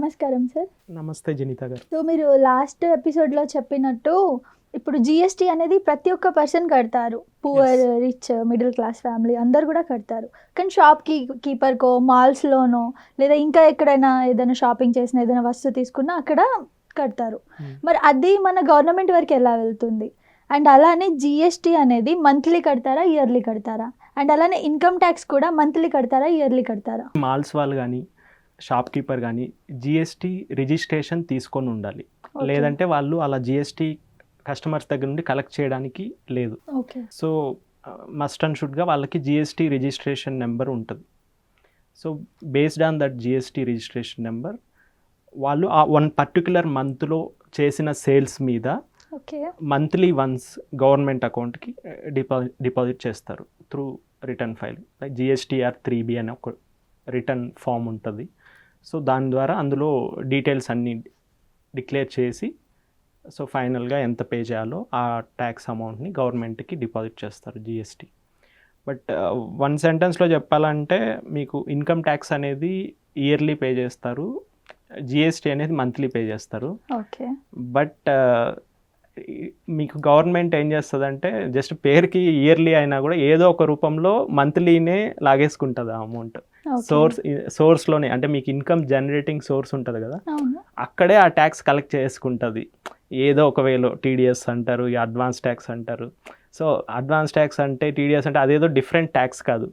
నమస్కారం సార్. నమస్తే జనిత గారు. సో మీరు లాస్ట్ ఎపిసోడ్లో చెప్పినట్టు ఇప్పుడు జిఎస్టీ అనేది ప్రతి ఒక్క పర్సన్ కడతారు. Poor, rich, middle class family అందరు కూడా కడతారు. కానీ కీపర్కో, మాల్స్లోనో లేదా ఇంకా ఎక్కడైనా ఏదైనా షాపింగ్ చేసిన ఏదైనా వస్తువు తీసుకున్నా అక్కడ కడతారు. మరి అది మన గవర్నమెంట్ వరకు ఎలా వెళ్తుంది? అండ్ అలానే జిఎస్టీ అనేది మంత్లీ కడతారా, ఇయర్లీ కడతారా? అండ్ అలానే ఇన్కమ్ ట్యాక్స్ కూడా మంత్లీ కడతారా, ఇయర్లీ కడతారా? మాల్స్ వాళ్ళు కానీ షాప్ కీపర్ కానీ జిఎస్టీ రిజిస్ట్రేషన్ తీసుకొని ఉండాలి. లేదంటే వాళ్ళు అలా జిఎస్టీ కస్టమర్స్ దగ్గర నుండి కలెక్ట్ చేయడానికి లేదు. సో మస్ట్ అండ్ షుడ్గా వాళ్ళకి జిఎస్టీ రిజిస్ట్రేషన్ నెంబర్ ఉంటుంది. So based on that GST registration number వాళ్ళు ఆ వన్ పర్టిక్యులర్ మంత్లో చేసిన సేల్స్ మీద మంత్లీ వన్స్ గవర్నమెంట్ అకౌంట్కి డిపాజిట్ చేస్తారు through return file. Like GSTR 3B అనే ఒక రిటర్న్ ఫామ్ ఉంటుంది. సో దాని ద్వారా అందులో డీటెయిల్స్ అన్నీ డిక్లేర్ చేసి సో ఫైనల్గా ఎంత పే చేయాలో ఆ ట్యాక్స్ అమౌంట్ని గవర్నమెంట్కి డిపాజిట్ చేస్తారు జిఎస్టీ. బట్ వన్ సెంటెన్స్లో చెప్పాలంటే మీకు ఇన్కమ్ ట్యాక్స్ అనేది ఇయర్లీ పే చేస్తారు, జిఎస్టీ అనేది మంత్లీ పే చేస్తారు. బట్ మీకు గవర్నమెంట్ ఏం చేస్తుందంటే జస్ట్ పేరుకి ఇయర్లీ అయినా కూడా ఏదో ఒక రూపంలో మంత్లీనే లాగేసుకుంటుంది ఆ అమౌంట్. సోర్స్లోనే అంటే మీకు ఇన్కమ్ జనరేటింగ్ సోర్స్ ఉంటుంది కదా, అక్కడే ఆ ట్యాక్స్ కలెక్ట్ చేసుకుంటుంది. ఏదో ఒక వేలో టీడీఎస్ అంటారు, అడ్వాన్స్ ట్యాక్స్ అంటారు. సో అడ్వాన్స్ ట్యాక్స్ అంటే టీడీఎస్ అంటే అదేదో డిఫరెంట్ ట్యాక్స్ కాదు,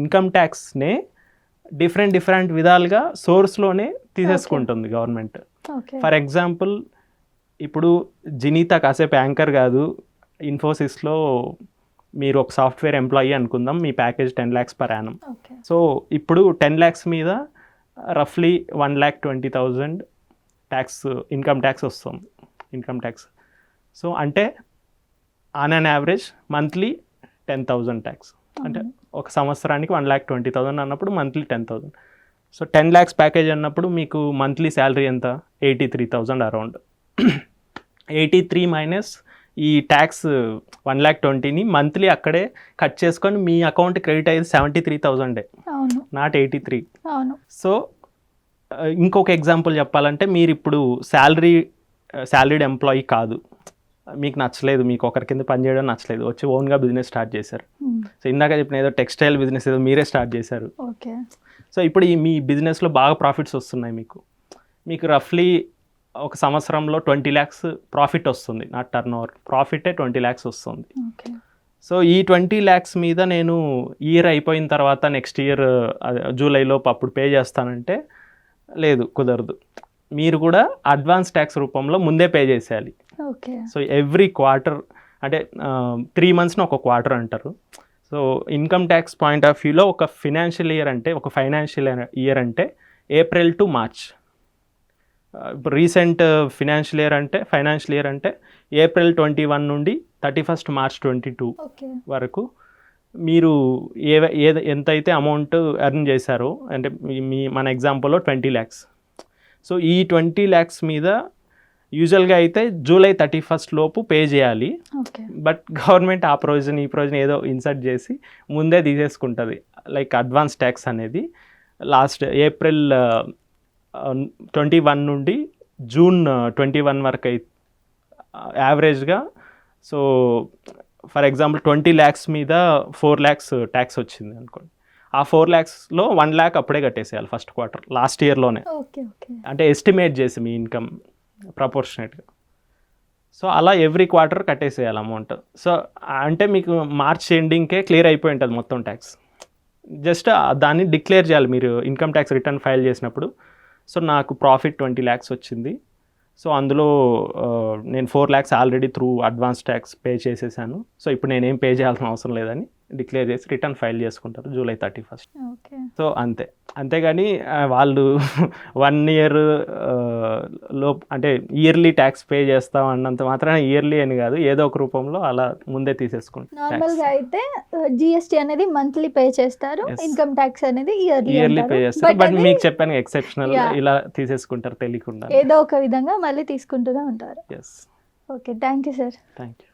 ఇన్కమ్ ట్యాక్స్నే డిఫరెంట్ విధాలుగా సోర్స్లోనే తీసేసుకుంటుంది గవర్నమెంట్. ఫర్ ఎగ్జాంపుల్ ఇప్పుడు జనిత కాసేపు యాంకర్ కాదు, ఇన్ఫోసిస్లో మీరు ఒక సాఫ్ట్వేర్ ఎంప్లాయీ అనుకుందాం, మీ package 10 lakhs per annum. So ఇప్పుడు 10 lakhs మీద రఫ్లీ 1,20,000 ట్యాక్స్ ఇన్కమ్ ట్యాక్స్ వస్తుంది, ఇన్కమ్ ట్యాక్స్. సో అంటే on an average monthly 10,000 tax. అంటే ఒక సంవత్సరానికి 1,20,000 అన్నప్పుడు మంత్లీ 10,000. సో 10 lakhs ప్యాకేజ్ అన్నప్పుడు మీకు మంత్లీ శాలరీ ఎంత? 83,000 అరౌండ్. 83 మైనస్ ఈ ట్యాక్స్ 1,20,000ని మంత్లీ అక్కడే కట్ చేసుకొని మీ అకౌంట్ క్రెడిట్ అయ్యేది 73,000, నాట్ 83. సో ఇంకొక ఎగ్జాంపుల్ చెప్పాలంటే మీరు ఇప్పుడు శాలరీడ్ ఎంప్లాయీ కాదు, మీకు నచ్చలేదు, మీకు ఒకరి కింద పనిచేయడం నచ్చలేదు, వచ్చి ఓన్గా బిజినెస్ స్టార్ట్ చేశారు. సో ఇందాక చెప్పిన ఏదో టెక్స్టైల్ బిజినెస్ ఏదో మీరే స్టార్ట్ చేశారు. సో ఇప్పుడు మీ బిజినెస్లో బాగా ప్రాఫిట్స్ వస్తున్నాయి, మీకు రఫ్లీ ఒక సంవత్సరంలో 20 lakhs ప్రాఫిట్ వస్తుంది, నా టర్న్ ఓవర్ ప్రాఫిటే 20 lakhs వస్తుంది. సో ఈ 20 lakhs మీద నేను ఇయర్ అయిపోయిన తర్వాత నెక్స్ట్ ఇయర్ జూలైలోపు అప్పుడు పే చేస్తానంటే లేదు, కుదరదు. మీరు కూడా అడ్వాన్స్ ట్యాక్స్ రూపంలో ముందే పే చేసేయాలి. సో ఎవ్రీ క్వార్టర్ అంటే 3 monthsని ఒక క్వార్టర్ అంటారు. So income tax point of వ్యూలో ఒక ఫైనాన్షియల్ ఇయర్ అంటే ఏప్రిల్ టు మార్చ్. ఇప్పుడు రీసెంట్ ఫైనాన్షియల్ ఇయర్ అంటే ఏప్రిల్ 21 నుండి 31st March 22 వరకు మీరు ఎంతైతే అమౌంట్ ఎర్న్ చేశారో, అంటే మన ఎగ్జాంపుల్లో 20 lakhs. సో ఈ 20 lakhs మీద యూజువల్గా అయితే జూలై 31st లోపు పే చేయాలి. బట్ గవర్నమెంట్ ఈ ప్రొవిజన్ ఏదో ఇన్సర్ట్ చేసి ముందే తీసేసుకుంటుంది. లైక్ అడ్వాన్స్ ట్యాక్స్ అనేది లాస్ట్ ఏప్రిల్ 21 నుండి జూన్ 21 వరకు అయితే యావరేజ్గా. సో ఫర్ ఎగ్జాంపుల్ 20 lakhs మీద 4 lakhs ట్యాక్స్ వచ్చింది అనుకోండి, ఆ 4 lakhsలో 1 lakh అప్పుడే కట్టేసేయాలి ఫస్ట్ క్వార్టర్ లాస్ట్ ఇయర్లోనే. అంటే ఎస్టిమేట్ చేసి మీ ఇన్కమ్ ప్రపోర్షనేట్గా. సో అలా ఎవ్రీ క్వార్టర్ కట్టేసేయాలి అమౌంట్. సో అంటే మీకు మార్చ్ ఎండింగ్కే క్లియర్ అయిపోయి ఉంటుంది మొత్తం ట్యాక్స్. జస్ట్ దాన్ని డిక్లేర్ చేయాలి మీరు ఇన్కమ్ ట్యాక్స్ రిటర్న్ ఫైల్ చేసినప్పుడు. సో నాకు ప్రాఫిట్ 20 lakhs వచ్చింది, సో అందులో నేను 4 lakhs already through advance tax pay చేసేసాను, సో ఇప్పుడు నేనేం పే చేయాల్సిన అవసరం లేదని డిక్లేర్ చేసి రిటర్న్ ఫైల్ చేసుకుంటారు జూలై 31st. సో అంతేగాని వాళ్ళు 1 year అంటే ఇయర్లీ ట్యాక్స్ పే చేస్తాం అన్నంత మాత్రాన ఇయర్లీ అని కాదు, ఏదో ఒక రూపంలో అలా ముందే తీసేసుకుంటారు. నార్మల్గా అయితే జిఎస్టీ అనేది మంత్లీ పే చేస్తారు, ఇన్కమ్ ట్యాక్స్ అనేది ఇయర్లీ పే చేస్తారు. బట్ మీకు చెప్పాను ఎక్సెప్షనల్ ఇలా తీసేసుకుంటారు తెలియకుండా, ఏదో ఒక విధంగా మళ్ళీ తీసుకుంటూనే ఉంటారు. Yes. Okay, thank you sir. Thank you.